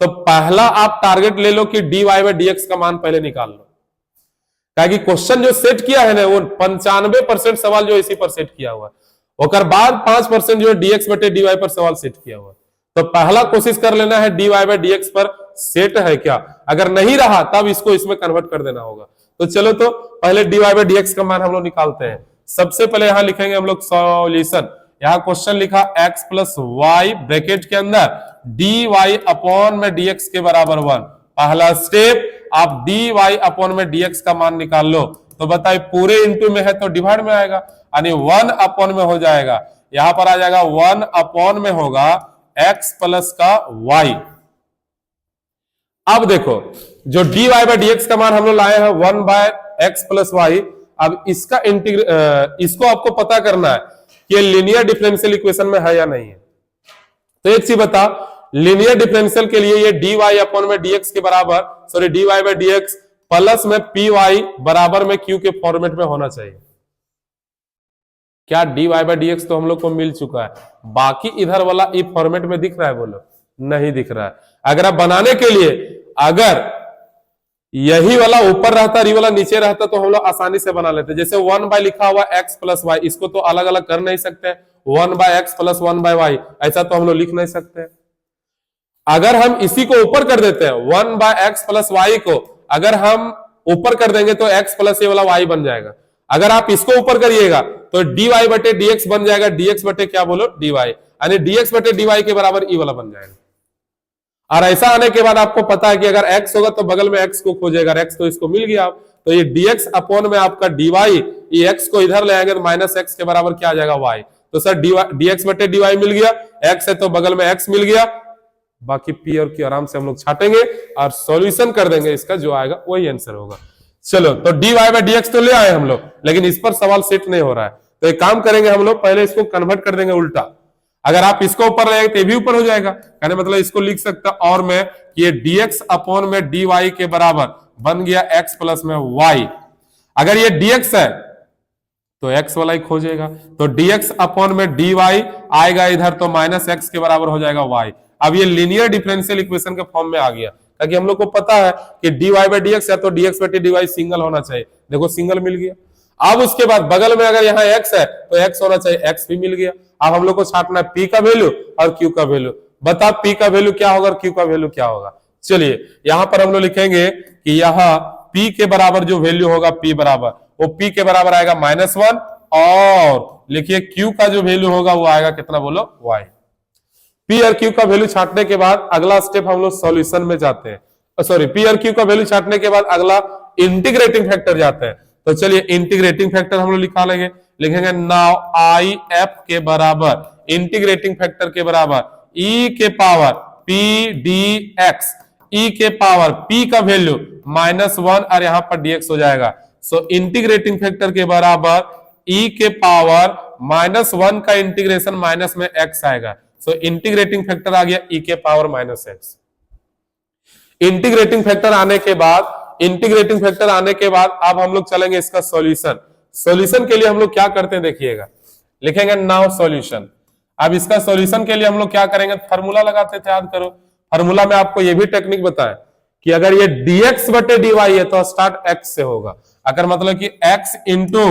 तो पहला आप टारगेट ले लो कि dy बाय dx का मान पहले निकाल लो, ताकि क्वेश्चन जो सेट किया है ना वो 95% सवाल जो इसी पर सेट किया हुआ है, और बाद 5% जो dx बटे dy पर सवाल सेट किया हुआ है। तो पहला कोशिश कर लेना है dy बाय dx पर सेट है क्या, अगर नहीं रहा तब इसको इसमें कन्वर्ट कर देना होगा। तो चलो तो पहले dy बाय dx का मान हम लोग निकालते हैं। सबसे पहले यहां लिखेंगे हम लोग सॉल्यूशन। यहां क्वेश्चन लिखा x प्लस वाई ब्रैकेट के अंदर dy अपॉन में dx के बराबर 1। पहला स्टेप आप dy अपॉन में dx का मान निकाल लो, तो बताइए पूरे इंटू में है तो डिवाइड में आएगा, यानी 1 अपॉन में हो जाएगा, यहां पर आ जाएगा 1 अपॉन में होगा x प्लस का y। अब देखो जो dy बाय dx का मान हम लोग लाए हैं 1 बाय x प्लस वाई। अब इसका इसको आपको पता करना है कि लीनियर डिफरेंशियल इक्वेशन में है या नहीं है। तो एक चीज बता, लीनियर डिफरेंशियल के लिए ये dy अपॉन में dx के बराबर dy बाय dx प्लस में py बराबर में q के फॉर्मेट में होना चाहिए। क्या dy बाय dx तो हम लोग को मिल चुका है, बाकी इधर वाला ई फॉर्मेट में दिख रहा है? बोलो नहीं दिख रहा है। अगर आप बनाने के लिए अगर यही वाला ऊपर रहता और ये वाला नीचे रहता तो हम लोग आसानी से बना लेते। जैसे 1 बाय लिखा हुआ x प्लस वाई, इसको तो अलग अलग कर नहीं सकते, 1 by x plus 1 by Y ऐसा तो हम लोग लिख नहीं सकते। अगर हम इसी को ऊपर कर देते हैं 1 बाय x प्लस वाई को अगर हम ऊपर कर देंगे तो x प्लस ये वाला y बन जाएगा। अगर आप इसको ऊपर करिएगा तो dy बटे dx बन जाएगा, dx बटे क्या बोलो dy, यानी dx बटे dy के बराबर ई वाला बन जाएगा। और ऐसा आने के बाद आपको पता है कि अगर x होगा तो बगल में x को खोजेगा, x तो इसको मिल गया, तो ये dx अपॉन में आपका dy, ये x को इधर ले आएंगे तो माइनस x के बराबर क्या आ जाएगा y। तो सर dx बटे dy मिल गया, x है तो बगल में x मिल गया, बाकी p और q आराम से हम लोग छाटेंगे और सॉल्यूशन कर देंगे, इसका जो आएगा वही आंसर होगा। चलो तो dy बाय dx तो ले आए हम लोग, लेकिन इस पर सवाल सेट नहीं हो रहा है, तो एक काम करेंगे हम लोग पहले इसको कन्वर्ट कर देंगे उल्टा। अगर आप इसको ऊपर लाएंगे तो ये भी ऊपर हो जाएगा, कहने मतलब इसको लिख सकता और मैं कि ये dx अपॉन में dy के बराबर बन गया x प्लस में y। अगर ये dx है तो x वाला ही खोजेगा, तो dx अपॉन में dy आएगा इधर तो माइनस x के बराबर हो जाएगा y। अब ये लीनियर डिफरेंशियल इक्वेशन के फॉर्म में आ गया, ताकि हम लोग को पता है कि dy बाय dx या तो dx बटे dy सिंगल होना चाहिए, देखो सिंगल मिल गया। अब उसके बाद बगल में अगर यहाँ x है तो x होना चाहिए, x भी मिल गया। अब हम लोग को छाटना है p का वैल्यू और q का वैल्यू, बता p का वैल्यू क्या होगा और q का वैल्यू क्या होगा। चलिए यहां पर हम लोग लिखेंगे कि यहाँ p के बराबर जो वैल्यू होगा p बराबर वो p के बराबर आएगा -1 और लिखिए Q का जो वैल्यू होगा वो आएगा कितना, बोलो y। P और Q का वैल्यू छांटने के बाद अगला स्टेप हम लोग सॉल्यूशन में जाते हैं, सॉरी P और Q का वैल्यू छांटने के बाद अगला इंटीग्रेटिंग फैक्टर जाते हैं। तो चलिए इंटीग्रेटिंग फैक्टर हम लोग निकालेंगे, लिखेंगे नाउ आई एफ के बराबर इंटीग्रेटिंग फैक्टर के बराबर e के पावर p dx, e के पावर p का वैल्यू -1 और यहां पर dx हो जाएगा। सो इंटीग्रेटिंग फैक्टर के बराबर e के पावर -1 का इंटीग्रेशन माइनस में x आएगा। सो इंटीग्रेटिंग फैक्टर आ गया e के पावर -x। इंटीग्रेटिंग फैक्टर आने के बाद अब हम लोग चलेंगे इसका सॉल्यूशन। सॉल्यूशन के लिए हम लोग क्या करते हैं देखिएगा, लिखेंगे नाउ सॉल्यूशन। अब इसका सॉल्यूशन के लिए हम लोग क्या करेंगे, फार्मूला लगाते थे, याद करो। फार्मूला में आपको ये भी टेक्निक बताएं कि अगर ये dx बटे dy है तो स्टार्ट x से होगा। अगर मतलब कि x इंटू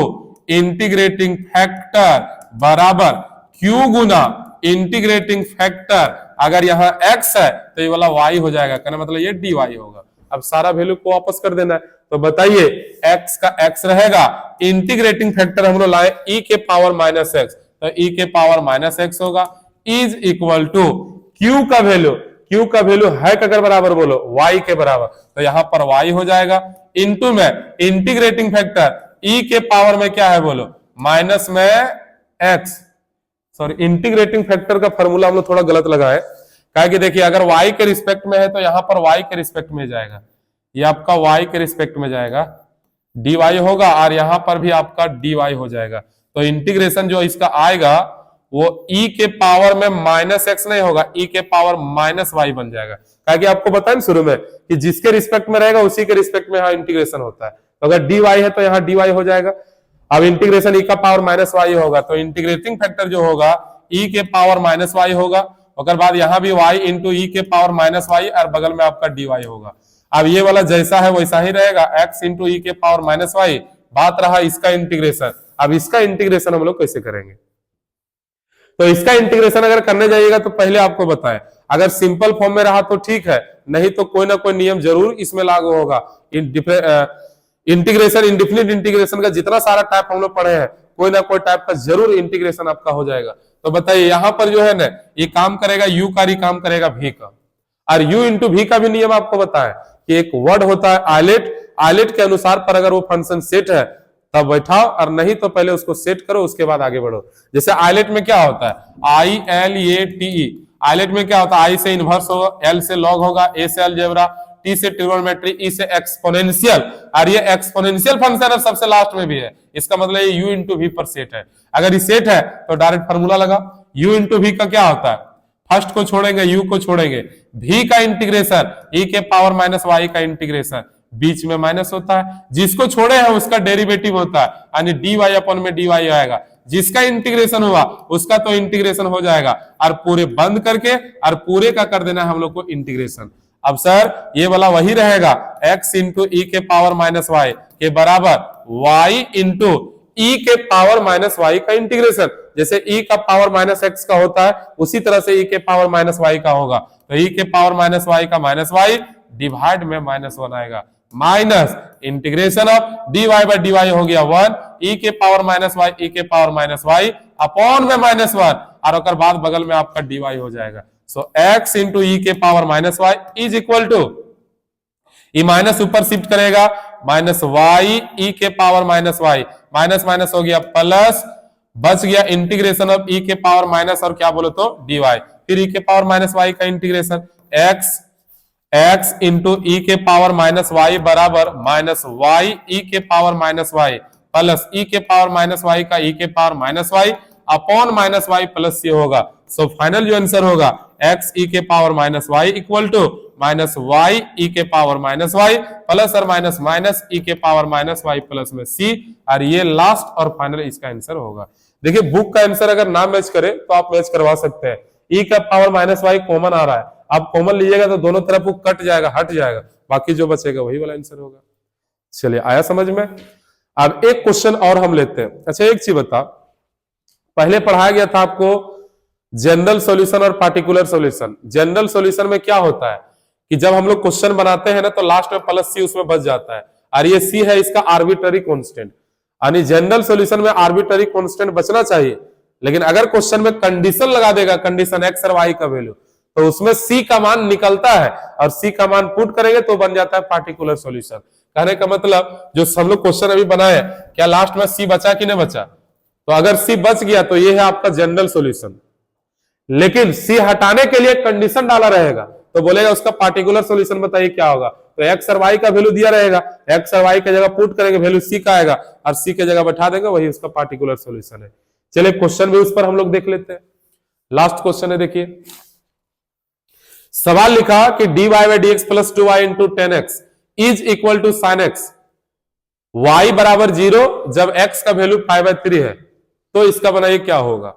इंटीग्रेटिंग फैक्टर बराबर q गुना इंटीग्रेटिंग फैक्टर, अगर यहाँ x है तो ये वाला y हो जाएगा, कहना मतलब ये dy होगा। अब सारा वैल्यू को वापस कर देना है, तो बताइए x का x रहेगा, इंटीग्रेटिंग फैक्टर हम लोग लाए e के पावर -x, तो e के पावर -x होगा, इज इक्वल टू q का वैल्यू है अगर बराबर बोलो y के बराबर, तो यहां पर y हो जाएगा, इनटू में इंटीग्रेटिंग फैक्टर e के पावर में क्या है बोलो माइनस में x। सॉरी इंटीग्रेटिंग फैक्टर का फॉर्मूला हम लोग थोड़ा गलत लगाए, क्या कि देखिए अगर y के रिस्पेक्ट में है तो यहां पर y के रिस्पेक्ट में जाएगा, ये आपका y के रिस्पेक्ट में जाएगा, dy होगा और यहां पर भी आपका dy हो जाएगा। तो इंटीग्रेशन जो इसका आएगा वो e के पावर में -x नहीं होगा, e के पावर -y बन जाएगा। क्या कि आपको बताया शुरू में कि जिसके रिस्पेक्ट में रहेगा उसी के रिस्पेक्ट में यहाँ इंटीग्रेशन होता है। तो अगर dy है तो यहाँ dy हो जाएगा। अब इंटीग्रेशन e का पावर -y होगा, तो इंटीग्रेटिंग फैक्टर जो होगा e के पावर -y होगा, उसके बाद यहाँ भी y इंटू e के पावर -y और बगल में आपका dy होगा। अब ये वाला जैसा है वैसा ही रहेगा, x इंटू e के पावर -y। बात रहा इसका इंटीग्रेशन। अब इसका इंटीग्रेशन हम लोग कैसे करेंगे, तो इसका इंटीग्रेशन अगर करने जाइएगा तो पहले आपको बताएं, अगर सिंपल फॉर्म में रहा तो ठीक है, नहीं तो कोई ना कोई नियम जरूर इसमें लागू होगा। इंटीग्रेशन, इंडिफिनिट इंटीग्रेशन का जितना सारा टाइप हम लोग पढ़े हैं, कोई ना कोई टाइप का जरूर इंटीग्रेशन आपका हो जाएगा। तो बताइए यहां पर जो है ना, ये काम करेगा u का, काम करेगा v का, और u इंटू v का भी नियम आपको बताएं कि एक वर्ड होता है आइलेट के अनुसार पर अगर वो फंक्शन सेट है तब बैठाओ, और नहीं तो पहले उसको सेट करो उसके बाद आगे बढ़ो। जैसे आइलेट में क्या होता है, ILATE, आइलेट में क्या होता है, I से इनवर्स होगा, L से लॉग होगा, A से अलजेब्रा, T से ट्रिग्नोमेट्री, E से एक्सपोनेंशियल, और ये एक्सपोनेंशियल फंक्शन अब सबसे लास्ट में भी है, इसका मतलब ये u इंटू v पर सेट है। अगर ये सेट है तो डायरेक्ट फार्मूला लगा, u इंटू v का क्या होता है, फर्स्ट को छोड़ेंगे u को छोड़ेंगे, v का इंटीग्रेशन e के पावर -y का इंटीग्रेशन, बीच में माइनस होता है, जिसको छोड़े हैं उसका डेरिवेटिव होता है, यानी dy अपन में dy आएगा, जिसका इंटीग्रेशन हुआ उसका तो इंटीग्रेशन हो जाएगा, और पूरे बंद करके और पूरे का कर देना है हम लोग को इंटीग्रेशन। अब सर ये वाला वही रहेगा, x इंटू e के पावर -y के बराबर y इंटू e के पावर -y का इंटीग्रेशन। जैसे e का पावर -x का होता है उसी तरह से e के पावर -y का होगा, तो e के पावर -y का -y डिवाइड में -1 आएगा, minus integration of dy by dy हो गया 1, e के पावर -y e के पावर -y अपॉन में -1, और ओकर बाद बगल में आपका dy हो जाएगा। सो x इंटू e के power -y is equal to, ये माइनस ऊपर शिफ्ट करेगा, -y e के पावर -y, माइनस माइनस हो गया प्लस, बच गया इंटीग्रेशन ऑफ e के पावर माइनस और क्या बोलो तो dy, फिर e के पावर -y का इंटीग्रेशन, x इंटू e के पावर -y बराबर -y e के पावर -y प्लस e के पावर -y का e के power -y upon -y plus ये होगा। सो फाइनल जो आंसर होगा x e के power -y equal to -y e के पावर -y प्लस और माइनस माइनस e के पावर -y प्लस में c, और ये लास्ट और फाइनल इसका आंसर होगा। देखिए बुक का आंसर अगर ना मैच करे तो आप मैच करवा सकते हैं, e का पावर -y कॉमन आ रहा है, आप कॉमन लीजिएगा तो दोनों तरफ वो कट जाएगा, हट जाएगा, बाकी जो बचेगा वही वाला आंसर होगा। चलिए आया समझ में। अब एक क्वेश्चन और हम लेते हैं। अच्छा एक चीज बता, पहले पढ़ाया गया था आपको जनरल सॉल्यूशन और पार्टिकुलर सॉल्यूशन। जनरल सॉल्यूशन में क्या होता है कि जब हम लोग क्वेश्चन बनाते हैं ना तो लास्ट में प्लस सी उसमें बच जाता है, और ये सी है इसका आर्बिट्ररी कांस्टेंट, यानी जनरल सॉल्यूशन में आर्बिट्ररी कांस्टेंट बचना चाहिए, लेकिन अगर क्वेश्चन में कंडीशन लगा देगा, कंडीशन एक्स और वाई का वैल्यू, तो उसमें सी का मान निकलता है और सी का मान पुट करेंगे तो बन जाता है पार्टिकुलर सॉल्यूशन। कहने का मतलब जो हम लोग क्वेश्चन अभी बनाए, क्या लास्ट में सी बचा कि नहीं बचा? तो अगर सी बच गया तो ये है आपका जनरल सॉल्यूशन, लेकिन सी हटाने के लिए कंडीशन डाला रहेगा तो बोलेगा उसका पार्टिकुलर सॉल्यूशन बताइए क्या होगा। तो एक्स और वाई का वैल्यू दिया रहेगा, एक्स और वाई की जगह पुट करेंगे, वैल्यू सी का आएगा और सी की जगह बैठा देंगे, वही उसका पार्टिकुलर सॉल्यूशन है। चलिए क्वेश्चन भी उस पर हम लोग देख लेते हैं। लास्ट क्वेश्चन है, देखिए सवाल लिखा कि dy by D X plus 2y into 10x is equal to sine X, y बराबर 0 जब x का वैल्यू 5/3 है, तो इसका बनाइए क्या होगा।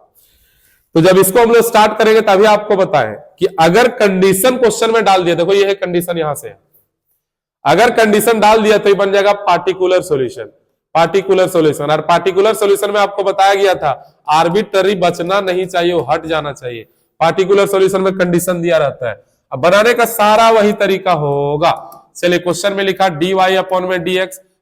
तो जब इसको हम लोग स्टार्ट करेंगे तभी आपको बताएं कि अगर कंडीशन क्वेश्चन में डाल दिया, देखो ये है कंडीशन, यहां से अगर कंडीशन डाल दिया तो ये बन जाएगा पार्टिकुलर सॉल्यूशन। पार्टिकुलर सॉल्यूशन, और पार्टिकुलर सॉल्यूशन में आपको बताया गया था आर्बिट्ररी बचना नहीं चाहिए, वो हट जाना चाहिए। पार्टिकुलर सॉल्यूशन में कंडीशन दिया रहता है, अब बनाने का सारा वही तरीका होगा। चलिए क्वेश्चन में लिखा dy अपॉन में dx